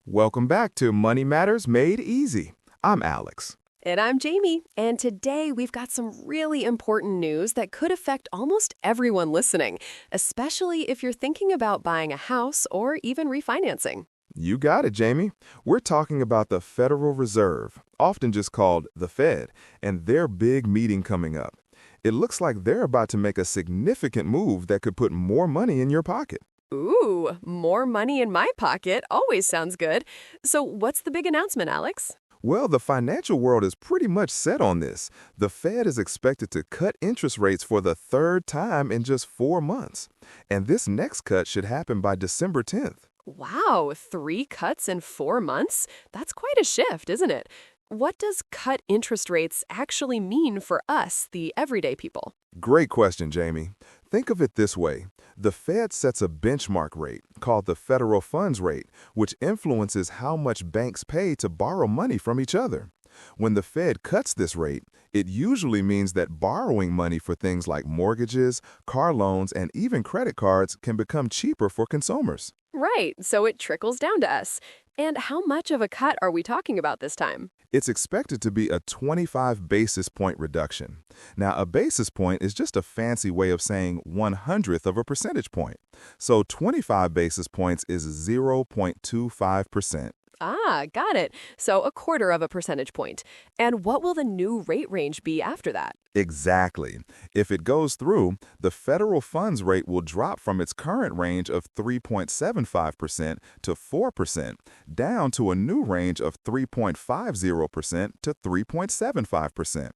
Welcome back to Money Matters Made Easy. I'm Alex. And I'm Jamie, and today we've got some really important news that could affect almost everyone listening, especially if you're thinking about buying a house or even refinancing. You got it, Jamie. We're talking about the Federal Reserve, often just called the Fed, and their big meeting coming up. It looks like they're about to make a significant move that could put more money in your pocket. Ooh, more money in my pocket always sounds good. So what's the big announcement, Alex? Well, the financial world is pretty much set on this. The Fed is expected to cut interest rates for the third time in just 4 months. And this next cut should happen by December 10th. Wow, 3 cuts in 4 months? That's quite a shift, isn't it? What does cut interest rates actually mean for us, the everyday people? Great question, Jamie. Think of it this way. The Fed sets a benchmark rate called the federal funds rate, which influences how much banks pay to borrow money from each other. When the Fed cuts this rate, it usually means that borrowing money for things like mortgages, car loans, and even credit cards can become cheaper for consumers. Right, so it trickles down to us. And how much of a cut are we talking about this time? It's expected to be a 25 basis point reduction. Now, a basis point is just a fancy way of saying 1/100th of a percentage point. So 25 basis points is 0.25%. Ah, got it. So 1/4 of a percentage point. And what will the new rate range be after that? Exactly. If it goes through, the federal funds rate will drop from its current range of 3.75% to 4%, down to a new range of 3.50% to 3.75%.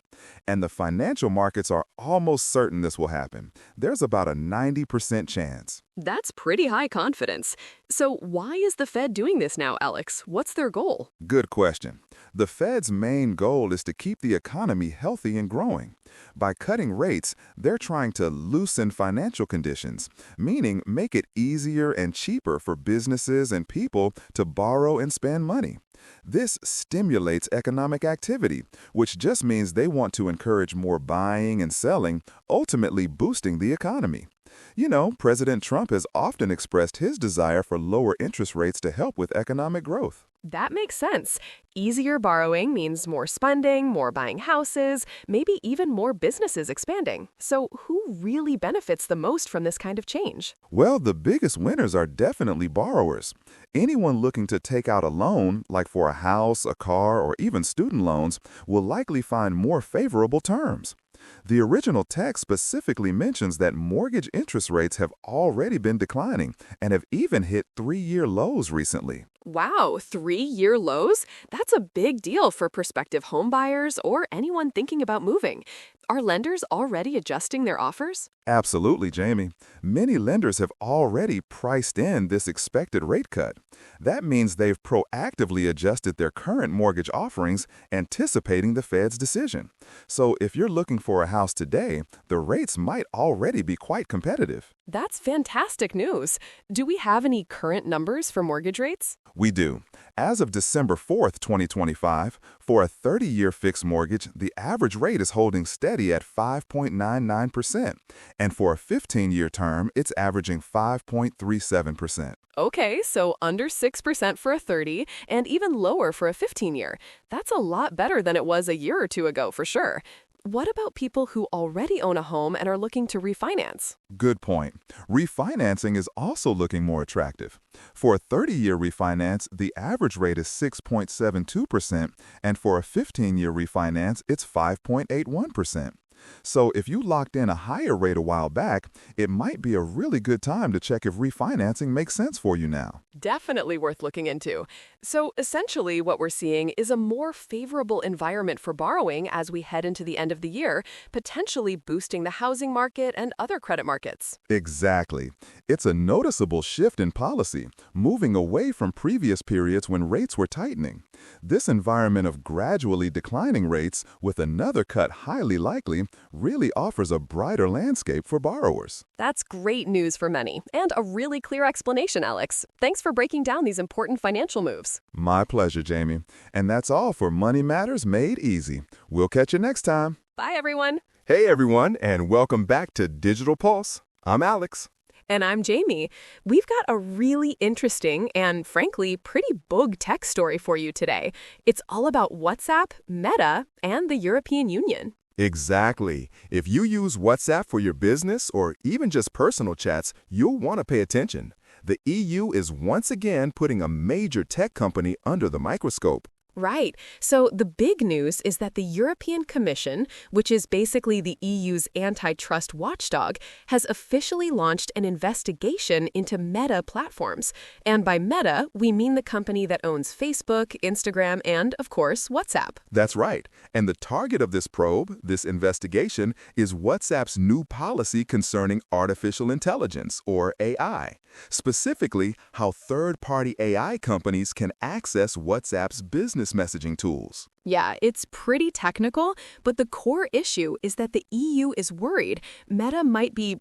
And the financial markets are almost certain this will happen. There's about a 90% chance. That's pretty high confidence. So why is the Fed doing this now, Alex? What's their goal? Good question. The Fed's main goal is to keep the economy healthy and growing. By cutting rates, they're trying to loosen financial conditions, meaning make it easier and cheaper for businesses and people to borrow and spend money. This stimulates economic activity, which just means they want to encourage more buying and selling, ultimately boosting the economy. You know, President Trump has often expressed his desire for lower interest rates to help with economic growth. That makes sense. Easier borrowing means more spending, more buying houses, maybe even more businesses expanding. So who really benefits the most from this kind of change? Well, the biggest winners are definitely borrowers. Anyone looking to take out a loan, like for a house, a car, or even student loans, will likely find more favorable terms. The original text specifically mentions that mortgage interest rates have already been declining and have even hit 3-year lows recently. Wow, 3-year lows? That's a big deal for prospective home buyers or anyone thinking about moving. Are lenders already adjusting their offers? Absolutely, Jamie. Many lenders have already priced in this expected rate cut. That means they've proactively adjusted their current mortgage offerings, anticipating the Fed's decision. So if you're looking for a house today, the rates might already be quite competitive. That's fantastic news. Do we have any current numbers for mortgage rates? We do. As of December 4th, 2025, for a 30-year fixed mortgage, the average rate is holding steady at 5.99%, and for a 15-year term, it's averaging 5.37%. Okay, so under 6% for a 30 and even lower for a 15-year. That's a lot better than it was a year or two ago for sure. What about people who already own a home and are looking to refinance? Good point. Refinancing is also looking more attractive. For a 30-year refinance, the average rate is 6.72%, and for a 15-year refinance, it's 5.81%. So if you locked in a higher rate a while back, it might be a really good time to check if refinancing makes sense for you now. Definitely worth looking into. So essentially what we're seeing is a more favorable environment for borrowing as we head into the end of the year, potentially boosting the housing market and other credit markets. Exactly. It's a noticeable shift in policy, moving away from previous periods when rates were tightening. This environment of gradually declining rates, with another cut highly likely, really offers a brighter landscape for borrowers. That's great news for many, and a really clear explanation, Alex. Thanks for breaking down these important financial moves. My pleasure, Jamie. And that's all for Money Matters Made Easy. We'll catch you next time. Bye, everyone. Hey everyone, and welcome back to Digital Pulse. I'm Alex. And I'm Jamie. We've got a really interesting and, frankly, pretty big tech story for you today. It's all about WhatsApp, Meta, and the European Union. Exactly. If you use WhatsApp for your business or even just personal chats, you'll want to pay attention. The EU is once again putting a major tech company under the microscope. Right. So the big news is that the European Commission, which is basically the EU's antitrust watchdog, has officially launched an investigation into Meta platforms. And by Meta, we mean the company that owns Facebook, Instagram, and, of course, WhatsApp. That's right. And the target of this probe, this investigation, is WhatsApp's new policy concerning artificial intelligence, or AI. Specifically, how third-party AI companies can access WhatsApp's business messaging tools. Yeah, it's pretty technical, but the core issue is that the EU is worried Meta might be,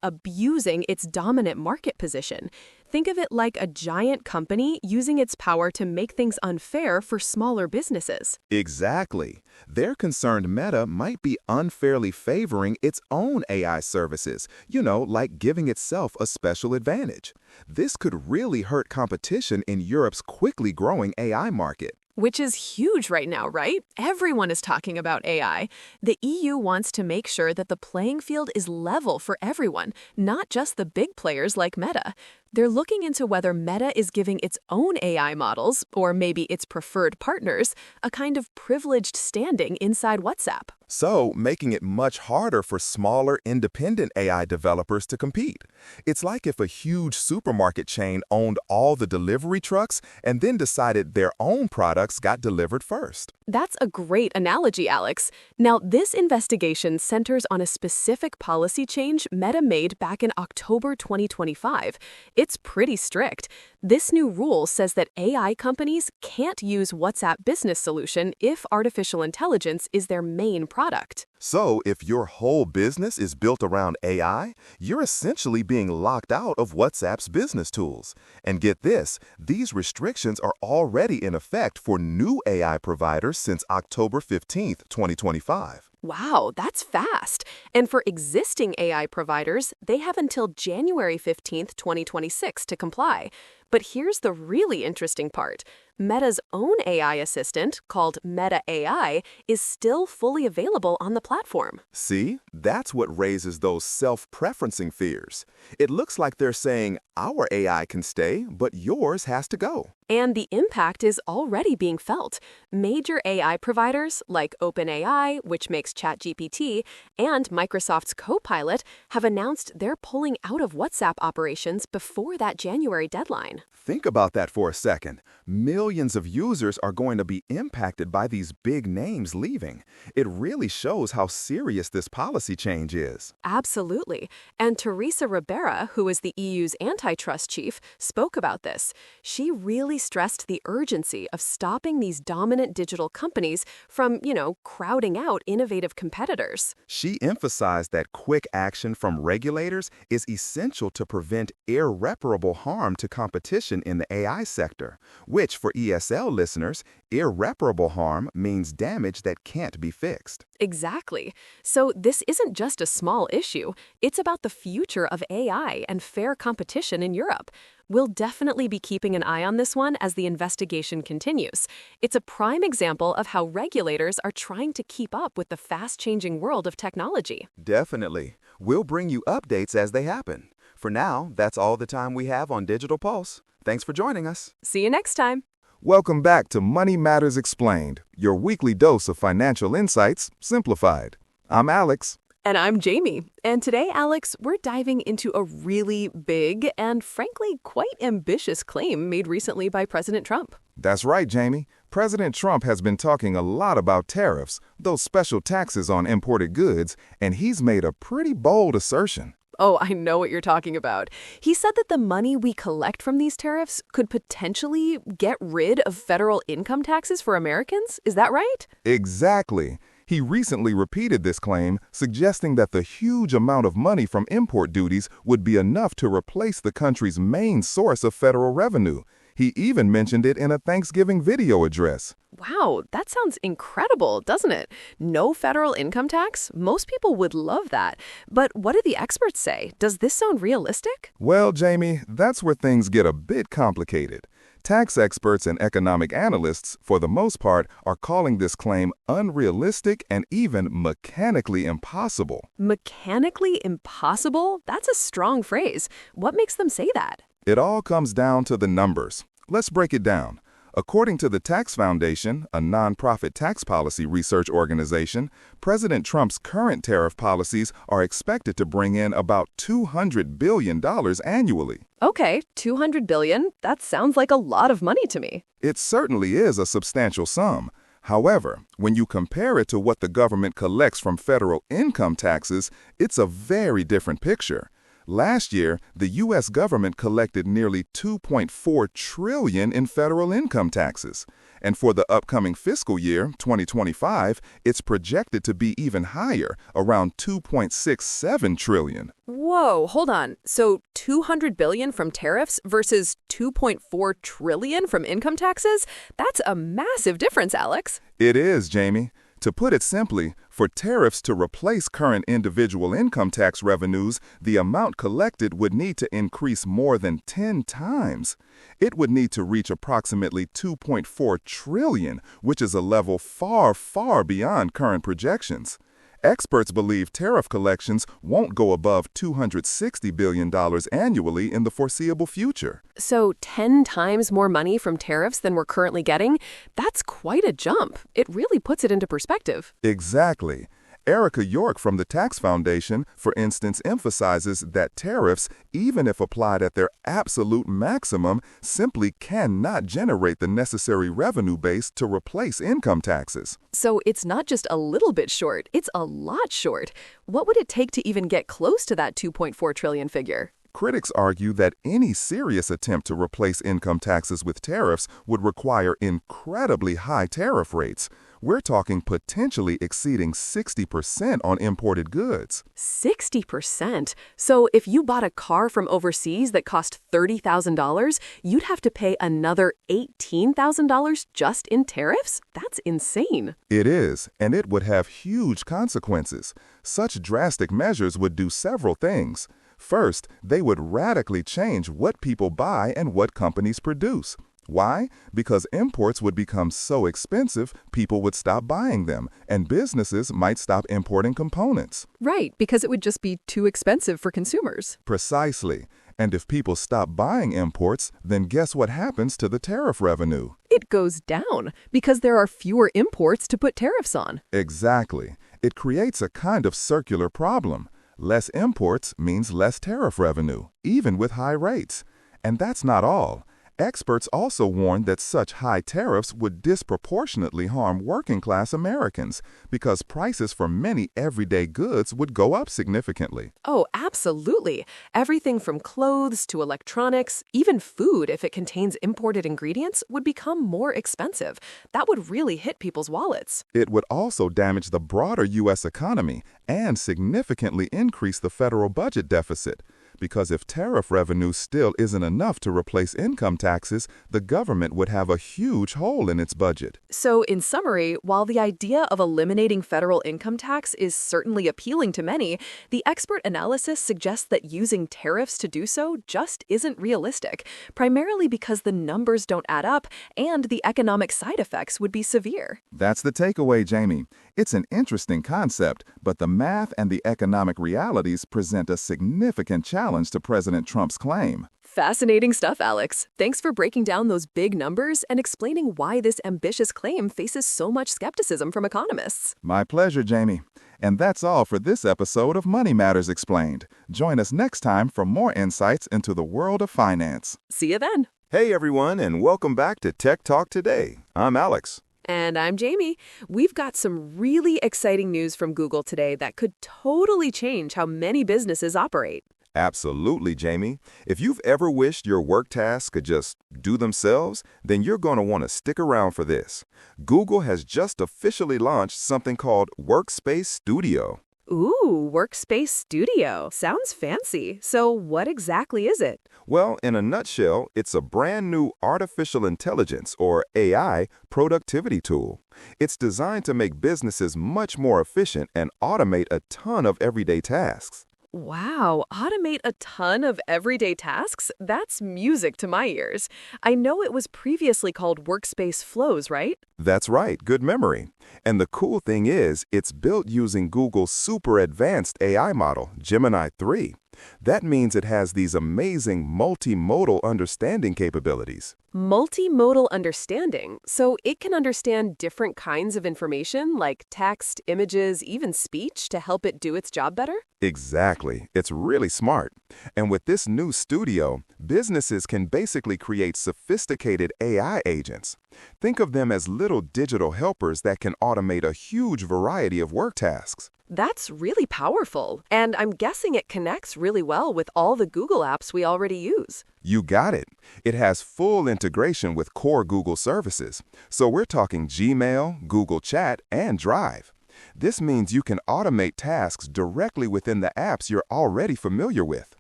abusing its dominant market position. Think of it like a giant company using its power to make things unfair for smaller businesses. Exactly. They're concerned Meta might be unfairly favoring its own AI services, like giving itself a special advantage. This could really hurt competition in Europe's quickly growing AI market. Which is huge right now, right? Everyone is talking about AI. The EU wants to make sure that the playing field is level for everyone, not just the big players like Meta. They're looking into whether Meta is giving its own AI models, or maybe its preferred partners, a kind of privileged standing inside WhatsApp. So, making it much harder for smaller, independent AI developers to compete. It's like if a huge supermarket chain owned all the delivery trucks and then decided their own products got delivered first. That's a great analogy, Alex. Now, this investigation centers on a specific policy change Meta made back in October 2025. It's pretty strict. This new rule says that AI companies can't use WhatsApp Business Solution if artificial intelligence is their main product. So, if your whole business is built around AI, you're essentially being locked out of WhatsApp's business tools. And get this, these restrictions are already in effect for new AI providers since October 15th, 2025. Wow, that's fast. And for existing AI providers, they have until January 15th, 2026 to comply. But here's the really interesting part. Meta's own AI assistant, called Meta AI, is still fully available on the platform. See, that's what raises those self-preferencing fears. It looks like they're saying, our AI can stay, but yours has to go. And the impact is already being felt. Major AI providers like OpenAI, which makes ChatGPT, and Microsoft's Copilot have announced they're pulling out of WhatsApp operations before that January deadline. Think about that for a second. Millions of users are going to be impacted by these big names leaving. It really shows how serious this policy change is. Absolutely. And Teresa Ribera, who is the EU's antitrust chief, spoke about this. She really stressed the urgency of stopping these dominant digital companies from, crowding out innovative competitors. She emphasized that quick action from regulators is essential to prevent irreparable harm to competition in the AI sector, which for ESL listeners, irreparable harm means damage that can't be fixed. Exactly. So this isn't just a small issue. It's about the future of AI and fair competition in Europe. We'll definitely be keeping an eye on this one as the investigation continues. It's a prime example of how regulators are trying to keep up with the fast-changing world of technology. Definitely. We'll bring you updates as they happen. For now, that's all the time we have on Digital Pulse. Thanks for joining us. See you next time. Welcome back to Money Matters Explained, your weekly dose of financial insights simplified. I'm Alex. And I'm Jamie. And today, Alex, we're diving into a really big and frankly quite ambitious claim made recently by President Trump. That's right, Jamie. President Trump has been talking a lot about tariffs, those special taxes on imported goods, and he's made a pretty bold assertion. Oh, I know what you're talking about. He said that the money we collect from these tariffs could potentially get rid of federal income taxes for Americans. Is that right? Exactly. He recently repeated this claim, suggesting that the huge amount of money from import duties would be enough to replace the country's main source of federal revenue. He even mentioned it in a Thanksgiving video address. Wow, that sounds incredible, doesn't it? No federal income tax? Most people would love that. But what do the experts say? Does this sound realistic? Well, Jamie, that's where things get a bit complicated. Tax experts and economic analysts, for the most part, are calling this claim unrealistic and even mechanically impossible. Mechanically impossible? That's a strong phrase. What makes them say that? It all comes down to the numbers. Let's break it down. According to the Tax Foundation, a nonprofit tax policy research organization, President Trump's current tariff policies are expected to bring in about $200 billion annually. Okay, $200 billion? That sounds like a lot of money to me. It certainly is a substantial sum. However, when you compare it to what the government collects from federal income taxes, it's a very different picture. Last year, the U.S. government collected nearly $2.4 trillion in federal income taxes. And for the upcoming fiscal year, 2025, it's projected to be even higher, around $2.67 trillion. Whoa, hold on. So $200 billion from tariffs versus $2.4 trillion from income taxes? That's a massive difference, Alex. It is, Jamie. To put it simply, for tariffs to replace current individual income tax revenues, the amount collected would need to increase more than 10 times. It would need to reach approximately $2.4 trillion, which is a level far, far beyond current projections. Experts believe tariff collections won't go above $260 billion annually in the foreseeable future. So 10 times more money from tariffs than we're currently getting? That's quite a jump. It really puts it into perspective. Exactly. Erica York from the Tax Foundation, for instance, emphasizes that tariffs, even if applied at their absolute maximum, simply cannot generate the necessary revenue base to replace income taxes. So it's not just a little bit short, it's a lot short. What would it take to even get close to that $2.4 trillion figure? Critics argue that any serious attempt to replace income taxes with tariffs would require incredibly high tariff rates. We're talking potentially exceeding 60% on imported goods. 60%? So if you bought a car from overseas that cost $30,000, you'd have to pay another $18,000 just in tariffs? That's insane. It is, and it would have huge consequences. Such drastic measures would do several things. First, they would radically change what people buy and what companies produce. Why? Because imports would become so expensive, people would stop buying them, and businesses might stop importing components. Right, because it would just be too expensive for consumers. Precisely. And if people stop buying imports, then guess what happens to the tariff revenue? It goes down because there are fewer imports to put tariffs on. Exactly. It creates a kind of circular problem. Less imports means less tariff revenue, even with high rates. And that's not all. Experts also warned that such high tariffs would disproportionately harm working-class Americans because prices for many everyday goods would go up significantly. Oh, absolutely. Everything from clothes to electronics, even food, if it contains imported ingredients, would become more expensive. That would really hit people's wallets. It would also damage the broader U.S. economy and significantly increase the federal budget deficit. Because if tariff revenue still isn't enough to replace income taxes, the government would have a huge hole in its budget. So, in summary, while the idea of eliminating federal income tax is certainly appealing to many, the expert analysis suggests that using tariffs to do so just isn't realistic, primarily because the numbers don't add up and the economic side effects would be severe. That's the takeaway, Jamie. It's an interesting concept, but the math and the economic realities present a significant challenge to President Trump's claim. Fascinating stuff, Alex. Thanks for breaking down those big numbers and explaining why this ambitious claim faces so much skepticism from economists. My pleasure, Jamie. And that's all for this episode of Money Matters Explained. Join us next time for more insights into the world of finance. See you then. Hey, everyone, and welcome back to Tech Talk Today. I'm Alex. And I'm Jamie. We've got some really exciting news from Google today that could totally change how many businesses operate. Absolutely, Jamie. If you've ever wished your work tasks could just do themselves, then you're going to want to stick around for this. Google has just officially launched something called Workspace Studio. Ooh, Workspace Studio. Sounds fancy. So what exactly is it? Well, in a nutshell, it's a brand new artificial intelligence, or AI, productivity tool. It's designed to make businesses much more efficient and automate a ton of everyday tasks. Wow, automate a ton of everyday tasks? That's music to my ears. I know it was previously called Workspace Flows, right? That's right, good memory. And the cool thing is, it's built using Google's super advanced AI model, Gemini 3. That means it has these amazing multimodal understanding capabilities. Multimodal understanding, so it can understand different kinds of information like text, images, even speech to help it do its job better? Exactly. It's really smart. And with this new studio, businesses can basically create sophisticated AI agents. Think of them as little digital helpers that can automate a huge variety of work tasks. That's really powerful, and I'm guessing it connects really well with all the Google apps we already use. You got it. It has full integration with core Google services. So we're talking Gmail, Google Chat, and Drive. This means you can automate tasks directly within the apps you're already familiar with.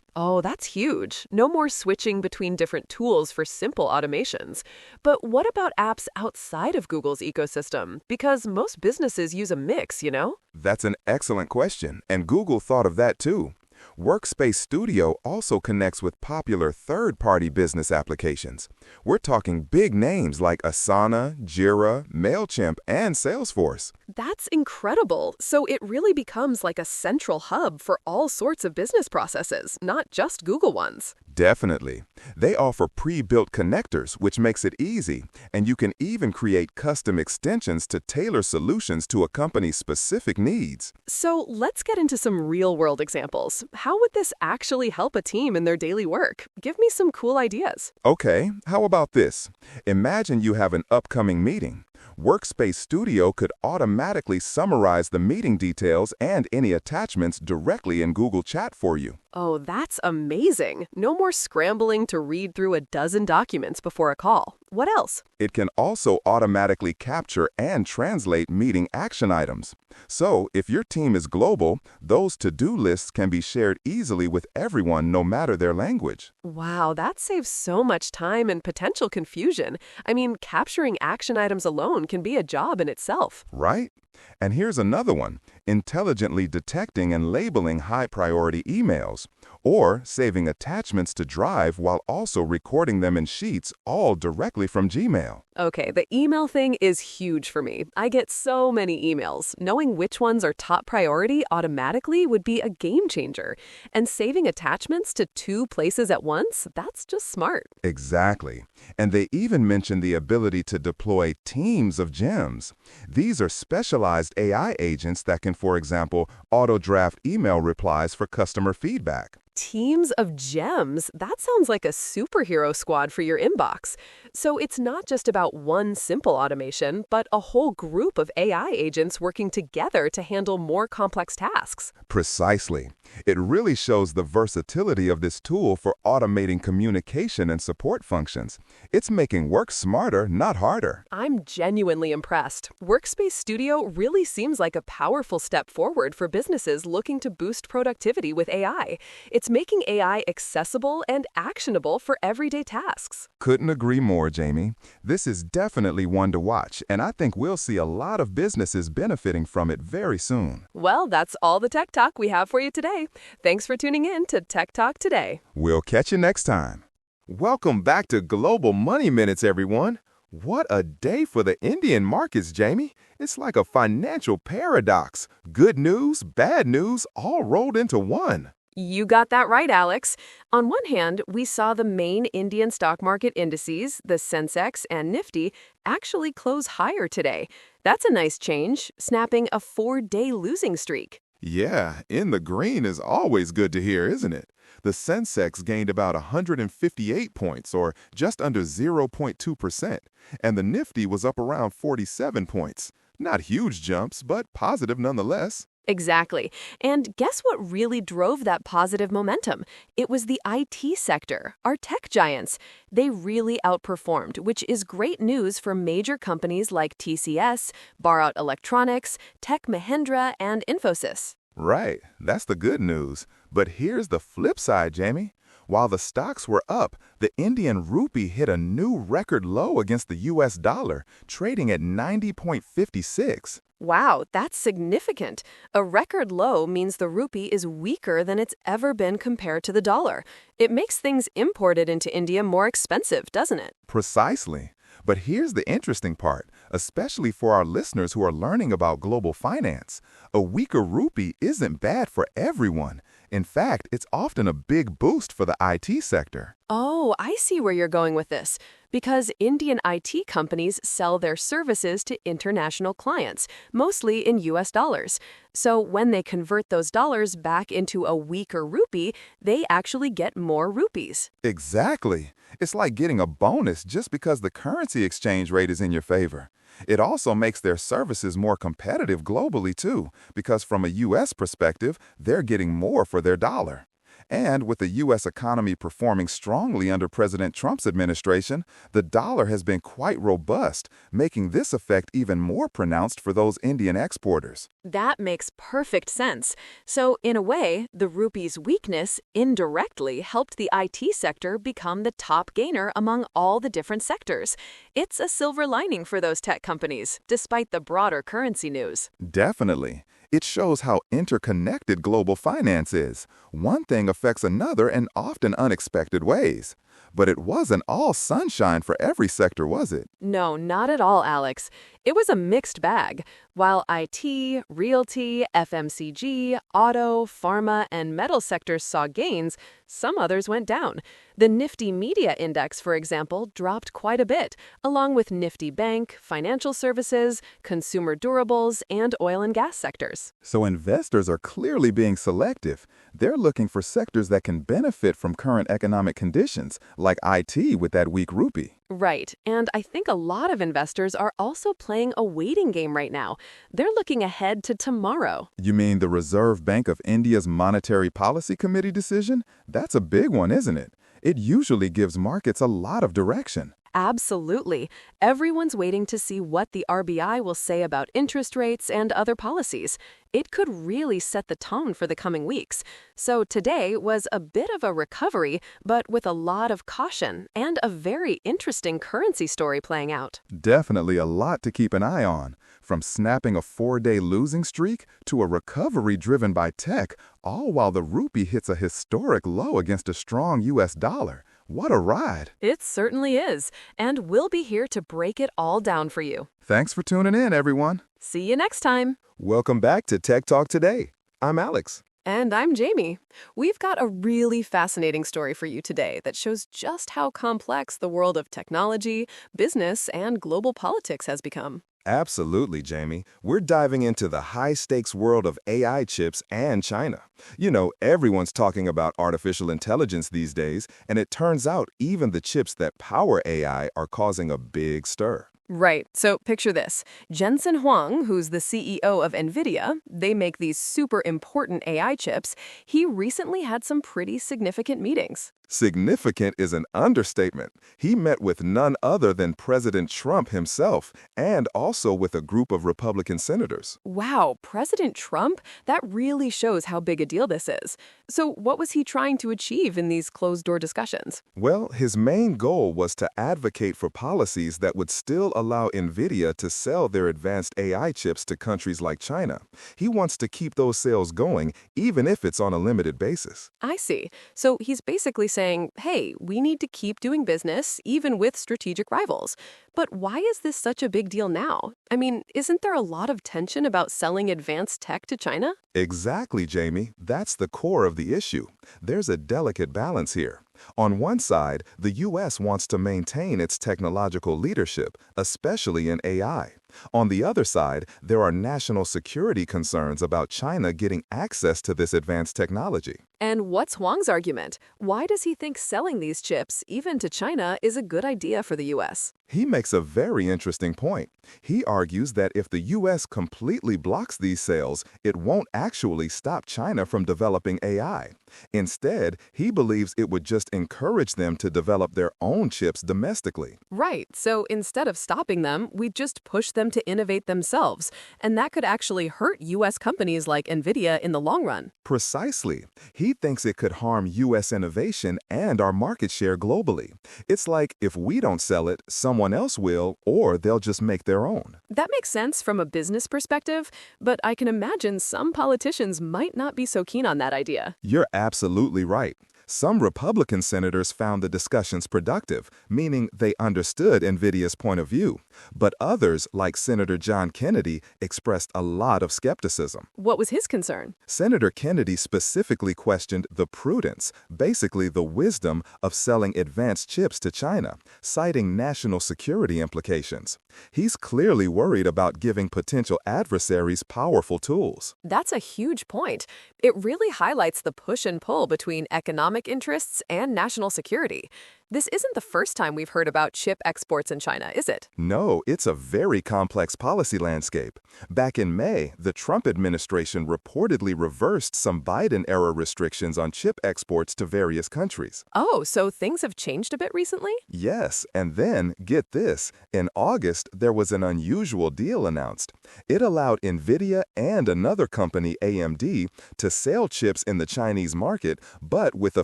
Oh, that's huge. No more switching between different tools for simple automations. But what about apps outside of Google's ecosystem? Because most businesses use a mix, you know? That's an excellent question, and Google thought of that too. Workspace Studio also connects with popular third-party business applications. We're talking big names like Asana, Jira, MailChimp, and Salesforce. That's incredible. So it really becomes like a central hub for all sorts of business processes, not just Google ones. Definitely. They offer pre-built connectors, which makes it easy, and you can even create custom extensions to tailor solutions to a company's specific needs. So let's get into some real-world examples. How would this actually help a team in their daily work? Give me some cool ideas. Okay, how about this? Imagine you have an upcoming meeting. Workspace Studio could automatically summarize the meeting details and any attachments directly in Google Chat for you. Oh, that's amazing. No more scrambling to read through a dozen documents before a call. What else? It can also automatically capture and translate meeting action items. So, if your team is global, those to-do lists can be shared easily with everyone no matter their language. Wow, that saves so much time and potential confusion. I mean, capturing action items alone can be a job in itself. Right? And here's another one, intelligently detecting and labeling high-priority emails, or saving attachments to Drive while also recording them in Sheets, all directly from Gmail. Okay, the email thing is huge for me. I get so many emails. Knowing which ones are top priority automatically would be a game changer. And saving attachments to two places at once, that's just smart. Exactly. And they even mention the ability to deploy teams of gems. These are specialized AI agents that can, for example, auto-draft email replies for customer feedback. Teams of gems. That sounds like a superhero squad for your inbox. So it's not just about one simple automation, but a whole group of AI agents working together to handle more complex tasks. Precisely. It really shows the versatility of this tool for automating communication and support functions. It's making work smarter, not harder. I'm genuinely impressed. Workspace Studio really seems like a powerful step forward for businesses looking to boost productivity with AI. It's making AI accessible and actionable for everyday tasks. Couldn't agree more, Jamie. This is definitely one to watch, and I think we'll see a lot of businesses benefiting from it very soon. Well, that's all the tech talk we have for you today. Thanks for tuning in to Tech Talk Today. We'll catch you next time. Welcome back to Global Money Minutes, everyone. What a day for the Indian markets, Jamie. It's like a financial paradox. Good news, bad news, all rolled into one. You got that right, Alex. On one hand, we saw the main Indian stock market indices, the Sensex and Nifty, actually close higher today. That's a nice change, snapping a 4-day losing streak. Yeah, in the green is always good to hear, isn't it? The Sensex gained about 158 points, or just under 0.2%, and the Nifty was up around 47 points. Not huge jumps, but positive nonetheless. Exactly. And guess what really drove that positive momentum? It was the IT sector, our tech giants. They really outperformed, which is great news for major companies like TCS, Bharat Electronics, Tech Mahindra, and Infosys. Right, that's the good news. But here's the flip side, Jamie. While the stocks were up, the Indian rupee hit a new record low against the US dollar, trading at 90.56. Wow, that's significant. A record low means the rupee is weaker than it's ever been compared to the dollar. It makes things imported into India more expensive, doesn't it? Precisely. But here's the interesting part, especially for our listeners who are learning about global finance. A weaker rupee isn't bad for everyone. In fact, it's often a big boost for the IT sector. Oh, I see where you're going with this. Because Indian IT companies sell their services to international clients, mostly in US dollars. So when they convert those dollars back into a weaker rupee, they actually get more rupees. Exactly. It's like getting a bonus just because the currency exchange rate is in your favor. It also makes their services more competitive globally, too, because from a U.S. perspective, they're getting more for their dollar. And with the U.S. economy performing strongly under President Trump's administration, the dollar has been quite robust, making this effect even more pronounced for those Indian exporters. That makes perfect sense. So, in a way, the rupee's weakness indirectly helped the IT sector become the top gainer among all the different sectors. It's a silver lining for those tech companies, despite the broader currency news. Definitely. It shows how interconnected global finance is. One thing affects another in often unexpected ways. But it wasn't all sunshine for every sector, was it? No, not at all, Alex. It was a mixed bag. While IT, realty, FMCG, auto, pharma, and metal sectors saw gains, some others went down. The Nifty Media Index, for example, dropped quite a bit, along with Nifty Bank, financial services, consumer durables, and oil and gas sectors. So investors are clearly being selective. They're looking for sectors that can benefit from current economic conditions, like IT with that weak rupee. Right, and I think a lot of investors are also playing a waiting game right now. They're looking ahead to tomorrow. You mean the Reserve Bank of India's Monetary Policy Committee decision? That's a big one, isn't it? It usually gives markets a lot of direction. Absolutely. Everyone's waiting to see what the RBI will say about interest rates and other policies. It could really set the tone for the coming weeks. So today was a bit of a recovery, but with a lot of caution and a very interesting currency story playing out. Definitely a lot to keep an eye on. From snapping a 4-day losing streak to a recovery driven by tech, all while the rupee hits a historic low against a strong U.S. dollar. What a ride! It certainly is, and we'll be here to break it all down for you. Thanks for tuning in, everyone. See you next time. Welcome back to Tech Talk Today. I'm Alex. And I'm Jamie. We've got a really fascinating story for you today that shows just how complex the world of technology, business, and global politics has become. Absolutely, Jamie. We're diving into the high-stakes world of AI chips and China. You know, everyone's talking about artificial intelligence these days, and it turns out even the chips that power AI are causing a big stir. Right. So picture this. Jensen Huang, who's the CEO of NVIDIA, they make these super important AI chips. He recently had some pretty significant meetings. Significant is an understatement. He met with none other than President Trump himself, and also with a group of Republican senators. Wow, President Trump? That really shows how big a deal this is. So what was he trying to achieve in these closed-door discussions? Well, his main goal was to advocate for policies that would still allow NVIDIA to sell their advanced AI chips to countries like China. He wants to keep those sales going, even if it's on a limited basis. I see. So he's basically saying, hey, we need to keep doing business, even with strategic rivals. But why is this such a big deal now? I mean, isn't there a lot of tension about selling advanced tech to China? Exactly, Jamie. That's the core of the issue. There's a delicate balance here. On one side, the U.S. wants to maintain its technological leadership, especially in AI. On the other side, there are national security concerns about China getting access to this advanced technology. And what's Huang's argument? Why does he think selling these chips, even to China, is a good idea for the U.S.? He makes a very interesting point. He argues that if the U.S. completely blocks these sales, it won't actually stop China from developing AI. Instead, he believes it would just encourage them to develop their own chips domestically. Right, so instead of stopping them, we just push them them to innovate themselves, and that could actually hurt U.S. companies like NVIDIA in the long run. Precisely. He thinks it could harm U.S. innovation and our market share globally. It's like if we don't sell it, someone else will, or they'll just make their own. That makes sense from a business perspective, but I can imagine some politicians might not be so keen on that idea. You're absolutely right. Some Republican senators found the discussions productive, meaning they understood NVIDIA's point of view. But others, like Senator John Kennedy, expressed a lot of skepticism. What was his concern? Senator Kennedy specifically questioned the prudence, basically the wisdom, of selling advanced chips to China, citing national security implications. He's clearly worried about giving potential adversaries powerful tools. That's a huge point. It really highlights the push and pull between economic interests and national security. This isn't the first time we've heard about chip exports in China, is it? No, it's a very complex policy landscape. Back in May, the Trump administration reportedly reversed some Biden-era restrictions on chip exports to various countries. Oh, so things have changed a bit recently? Yes, and then, get this, in August, there was an unusual deal announced. It allowed NVIDIA and another company, AMD, to sell chips in the Chinese market, but with a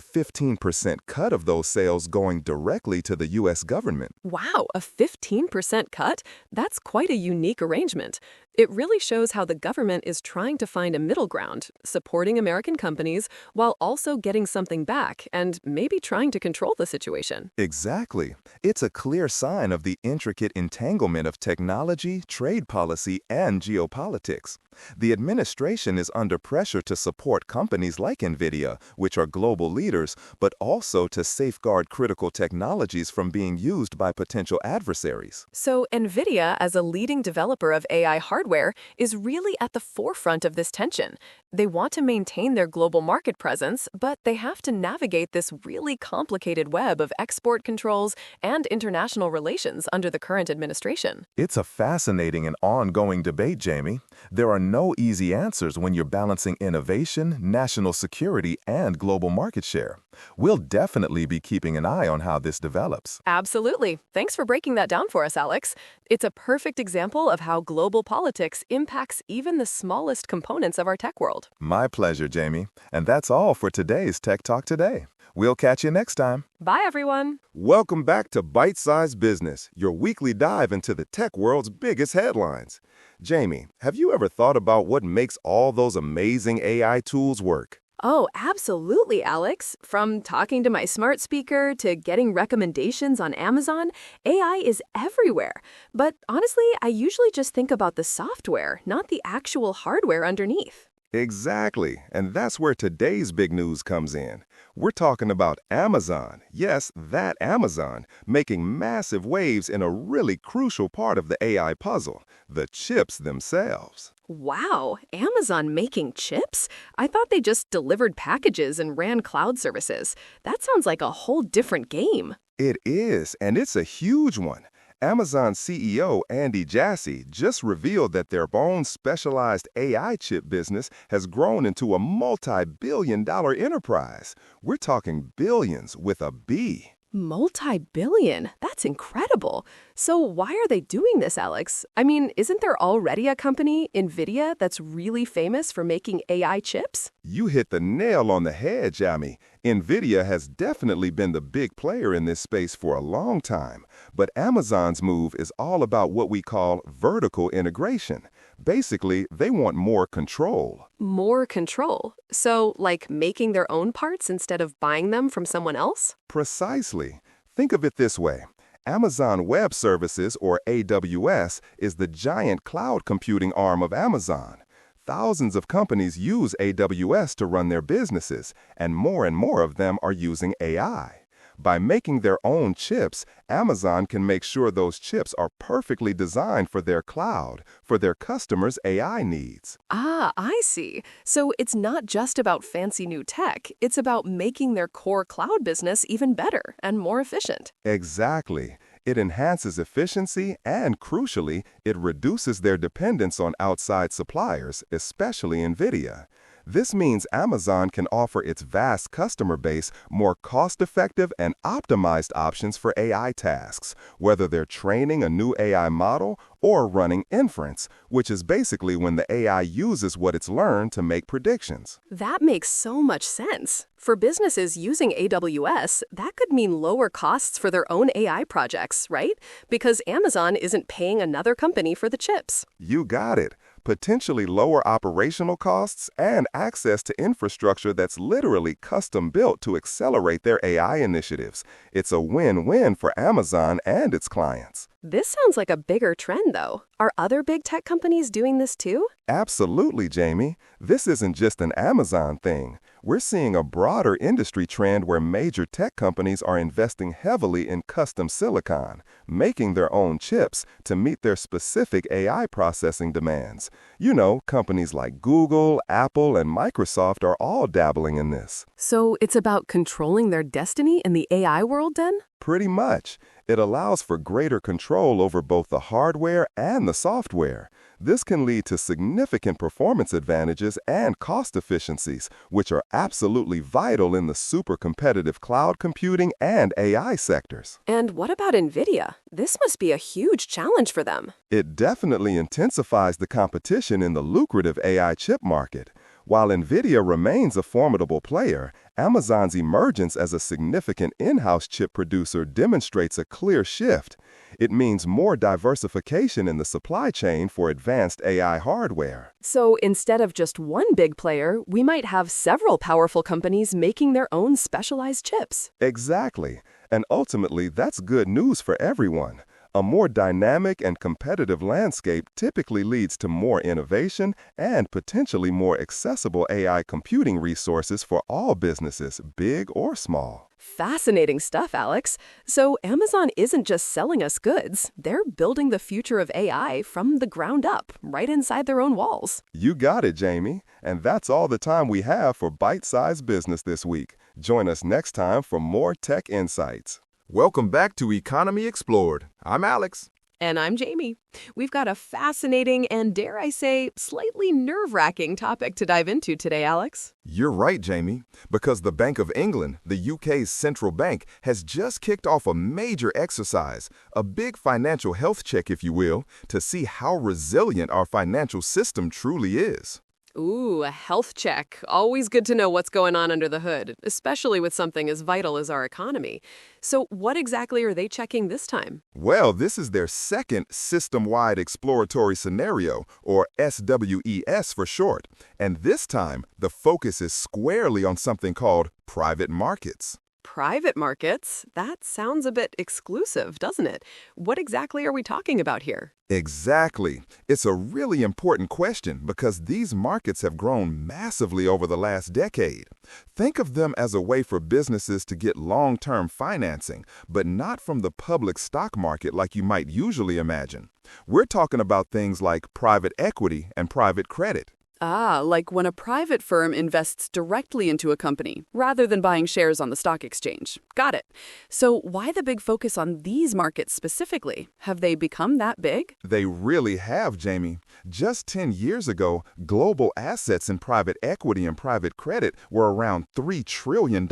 15% cut of those sales going directly to the U.S. government. Wow, a 15% cut? That's quite a unique arrangement. It really shows how the government is trying to find a middle ground, supporting American companies while also getting something back and maybe trying to control the situation. Exactly. It's a clear sign of the intricate entanglement of technology, trade policy, and geopolitics. The administration is under pressure to support companies like NVIDIA, which are global leaders, but also to safeguard critical technologies from being used by potential adversaries. So NVIDIA, as a leading developer of AI hardware, is really at the forefront of this tension. They want to maintain their global market presence, but they have to navigate this really complicated web of export controls and international relations under the current administration. It's a fascinating and ongoing debate, Jamie. There are no easy answers when you're balancing innovation, national security, and global market share. We'll definitely be keeping an eye on how this develops. Absolutely. Thanks for breaking that down for us, Alex. It's a perfect example of how global politics impacts even the smallest components of our tech world. My pleasure, Jamie. And that's all for today's Tech Talk Today. We'll catch you next time. Bye, everyone. Welcome back to Bite-Sized Business, your weekly dive into the tech world's biggest headlines. Jamie, have you ever thought about what makes all those amazing AI tools work? Oh, absolutely, Alex. From talking to my smart speaker to getting recommendations on Amazon, AI is everywhere. But honestly, I usually just think about the software, not the actual hardware underneath. Exactly, and that's where today's big news comes in. We're talking about Amazon, yes, that Amazon, making massive waves in a really crucial part of the AI puzzle, the chips themselves. Wow, Amazon making chips? I thought they just delivered packages and ran cloud services. That sounds like a whole different game. It is, and it's a huge one. Amazon CEO Andy Jassy just revealed that their own specialized AI chip business has grown into a multi-billion-dollar enterprise. We're talking billions with a B. Multi-billion? That's incredible. So why are they doing this, Alex? I mean, isn't there already a company, NVIDIA, that's really famous for making AI chips? You hit the nail on the head, Jamie. NVIDIA has definitely been the big player in this space for a long time, but Amazon's move is all about what we call vertical integration. Basically, they want more control. More control? So, like making their own parts instead of buying them from someone else? Precisely. Think of it this way. Amazon Web Services, or AWS, is the giant cloud computing arm of Amazon. Thousands of companies use AWS to run their businesses, and more of them are using AI. By making their own chips, Amazon can make sure those chips are perfectly designed for their cloud, for their customers' AI needs. Ah, I see. So it's not just about fancy new tech, it's about making their core cloud business even better and more efficient. Exactly. It enhances efficiency and, crucially, it reduces their dependence on outside suppliers, especially NVIDIA. This means Amazon can offer its vast customer base more cost-effective and optimized options for AI tasks, whether they're training a new AI model or running inference, which is basically when the AI uses what it's learned to make predictions. That makes so much sense. For businesses using AWS, that could mean lower costs for their own AI projects, right? Because Amazon isn't paying another company for the chips. You got it. Potentially lower operational costs and access to infrastructure that's literally custom-built to accelerate their AI initiatives. It's a win-win for Amazon and its clients. This sounds like a bigger trend, though. Are other big tech companies doing this too? Absolutely, Jamie. This isn't just an Amazon thing. We're seeing a broader industry trend where major tech companies are investing heavily in custom silicon, making their own chips to meet their specific AI processing demands. You know, companies like Google, Apple, and Microsoft are all dabbling in this. So it's about controlling their destiny in the AI world, then? Pretty much. It allows for greater control over both the hardware and the software. This can lead to significant performance advantages and cost efficiencies, which are absolutely vital in the super competitive cloud computing and AI sectors. And what about NVIDIA? This must be a huge challenge for them. It definitely intensifies the competition in the lucrative AI chip market. While NVIDIA remains a formidable player, Amazon's emergence as a significant in-house chip producer demonstrates a clear shift. It means more diversification in the supply chain for advanced AI hardware. So instead of just one big player, we might have several powerful companies making their own specialized chips. Exactly. And ultimately, that's good news for everyone. A more dynamic and competitive landscape typically leads to more innovation and potentially more accessible AI computing resources for all businesses, big or small. Fascinating stuff, Alex. So Amazon isn't just selling us goods. They're building the future of AI from the ground up, right inside their own walls. You got it, Jamie. And that's all the time we have for Bite-Sized Business this week. Join us next time for more tech insights. Welcome back to Economy Explored. I'm Alex. And I'm Jamie. We've got a fascinating and, dare I say, slightly nerve-wracking topic to dive into today, Alex. You're right, Jamie, because the Bank of England, the UK's central bank, has just kicked off a major exercise, a big financial health check, if you will, to see how resilient our financial system truly is. Ooh, a health check. Always good to know what's going on under the hood, especially with something as vital as our economy. So what exactly are they checking this time? Well, this is their second system-wide exploratory scenario, or SWES for short. And this time, the focus is squarely on something called private markets. Private markets? That sounds a bit exclusive, doesn't it? What exactly are we talking about here? Exactly. It's a really important question because these markets have grown massively over the last decade. Think of them as a way for businesses to get long-term financing, but not from the public stock market like you might usually imagine. We're talking about things like private equity and private credit. Ah, like when a private firm invests directly into a company, rather than buying shares on the stock exchange. Got it. So why the big focus on these markets specifically? Have they become that big? They really have, Jamie. Just 10 years ago, global assets in private equity and private credit were around $3 trillion.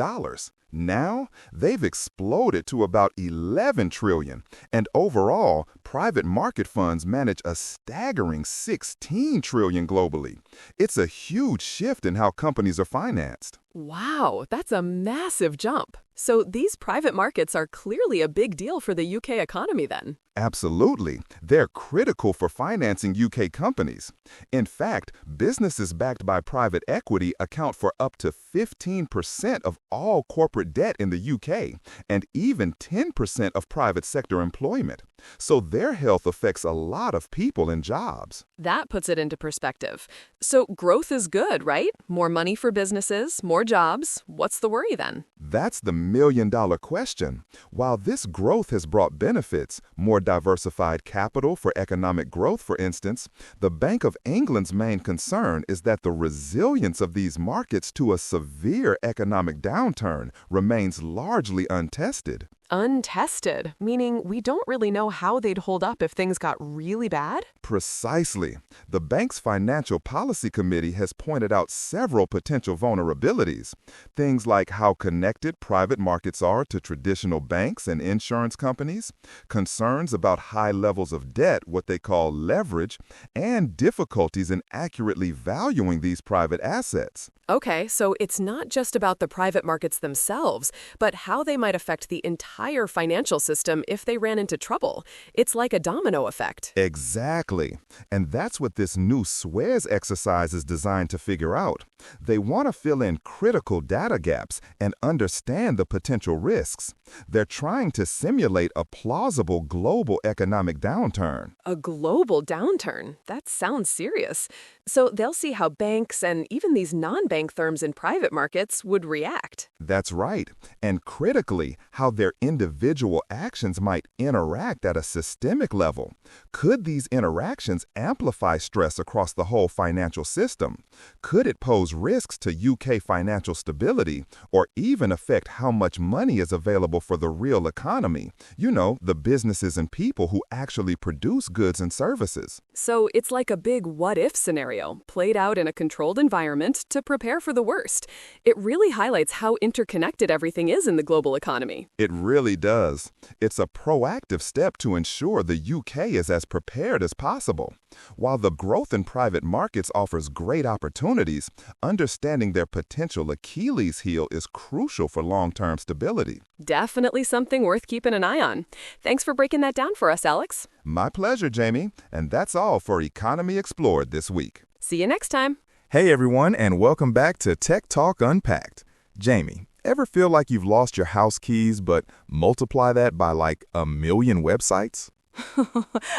Now, they've exploded to about $11 trillion, and overall, private market funds manage a staggering $16 trillion globally. It's a huge shift in how companies are financed. Wow, that's a massive jump. So these private markets are clearly a big deal for the UK economy then. Absolutely. They're critical for financing UK companies. In fact, businesses backed by private equity account for up to 15% of all corporate debt in the UK, and even 10% of private sector employment. So their health affects a lot of people and jobs. That puts it into perspective. So growth is good, right? More money for businesses, more jobs. What's the worry then? That's the million-dollar question. While this growth has brought benefits, more diversified capital for economic growth, for instance, the Bank of England's main concern is that the resilience of these markets to a severe economic downturn remains largely untested. Untested, meaning we don't really know how they'd hold up if things got really bad? Precisely. The bank's Financial Policy Committee has pointed out several potential vulnerabilities. Things like how connected private markets are to traditional banks and insurance companies, concerns about high levels of debt, what they call leverage, and difficulties in accurately valuing these private assets. Okay, so it's not just about the private markets themselves, but how they might affect the entire financial system if they ran into trouble. It's like a domino effect. Exactly. And that's what this new SWES exercise is designed to figure out. They want to fill in critical data gaps and understand the potential risks. They're trying to simulate a plausible global economic downturn. A global downturn? That sounds serious. So they'll see how banks and even these non-bank firms in private markets would react. That's right. And critically, how their individual actions might interact at a systemic level. Could these interactions amplify stress across the whole financial system? Could it pose risks to UK financial stability or even affect how much money is available for the real economy? You know, the businesses and people who actually produce goods and services. So it's like a big what-if scenario, played out in a controlled environment to prepare for the worst. It really highlights how interconnected everything is in the global economy. It really does. It's a proactive step to ensure the UK is as prepared as possible. While the growth in private markets offers great opportunities, understanding their potential Achilles heel is crucial for long-term stability. Definitely something worth keeping an eye on. Thanks for breaking that down for us, Alex. My pleasure, Jamie. And that's all for Economy Explored this week. See you next time. Hey everyone, and welcome back to Tech Talk Unpacked. Jamie, ever feel like you've lost your house keys, but multiply that by like 1 million websites?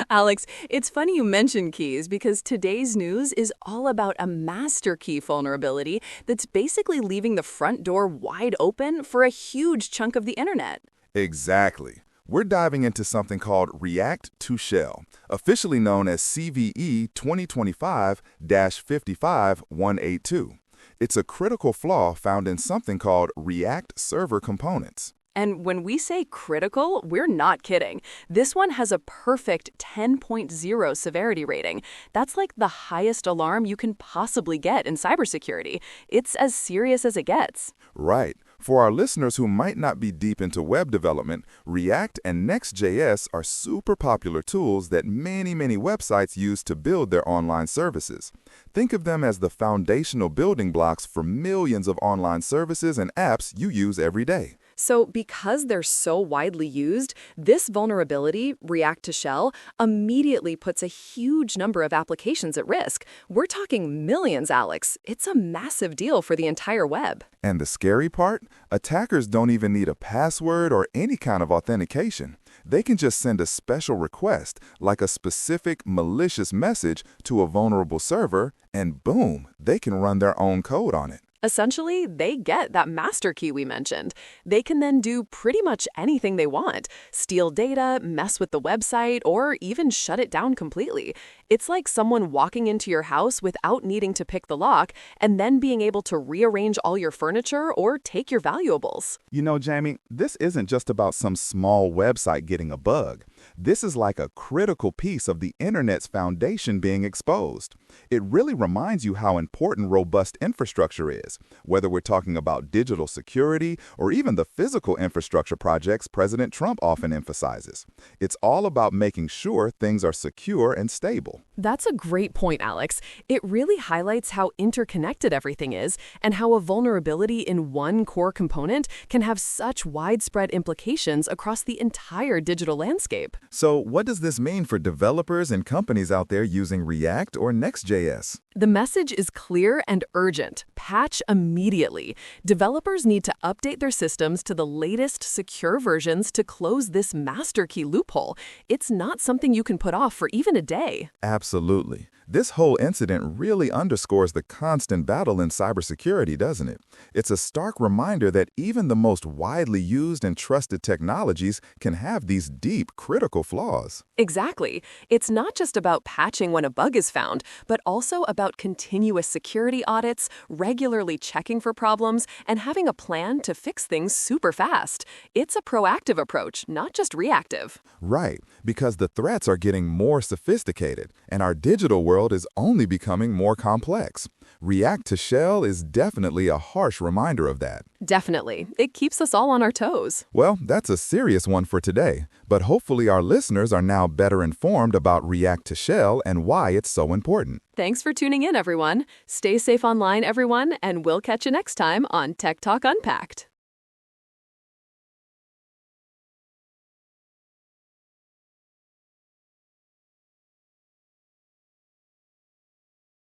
Alex, it's funny you mention keys because today's news is all about a master key vulnerability that's basically leaving the front door wide open for a huge chunk of the internet. Exactly. We're diving into something called React to Shell, officially known as CVE 2025-55182. It's a critical flaw found in something called React Server Components. And when we say critical, we're not kidding. This one has a perfect 10.0 severity rating. That's like the highest alarm you can possibly get in cybersecurity. It's as serious as it gets. Right. For our listeners who might not be deep into web development, React and Next.js are super popular tools that many websites use to build their online services. Think of them as the foundational building blocks for millions of online services and apps you use every day. So because they're so widely used, this vulnerability, React to Shell, immediately puts a huge number of applications at risk. We're talking millions, Alex. It's a massive deal for the entire web. And the scary part? Attackers don't even need a password or any kind of authentication. They can just send a special request, like a specific malicious message, to a vulnerable server, and boom, they can run their own code on it. Essentially, they get that master key we mentioned. They can then do pretty much anything they want, steal data, mess with the website, or even shut it down completely. It's like someone walking into your house without needing to pick the lock and then being able to rearrange all your furniture or take your valuables. You know, Jamie, this isn't just about some small website getting a bug. This is like a critical piece of the internet's foundation being exposed. It really reminds you how important robust infrastructure is, whether we're talking about digital security or even the physical infrastructure projects President Trump often emphasizes. It's all about making sure things are secure and stable. That's a great point, Alex. It really highlights how interconnected everything is and how a vulnerability in one core component can have such widespread implications across the entire digital landscape. So what does this mean for developers and companies out there using React or Next.js? The message is clear and urgent. Patch immediately. Developers need to update their systems to the latest secure versions to close this master key loophole. It's not something you can put off for even a day. Absolutely. This whole incident really underscores the constant battle in cybersecurity, doesn't it? It's a stark reminder that even the most widely used and trusted technologies can have these deep, critical critical flaws. Exactly. It's not just about patching when a bug is found, but also about continuous security audits, regularly checking for problems, and having a plan to fix things super fast. It's a proactive approach, not just reactive. Right, because the threats are getting more sophisticated, and our digital world is only becoming more complex. React to Shell is definitely a harsh reminder of that. Definitely. It keeps us all on our toes. Well, that's a serious one for today, but hopefully our listeners are now better informed about React to Shell and why it's so important. Thanks for tuning in, everyone. Stay safe online, everyone, and we'll catch you next time on Tech Talk Unpacked.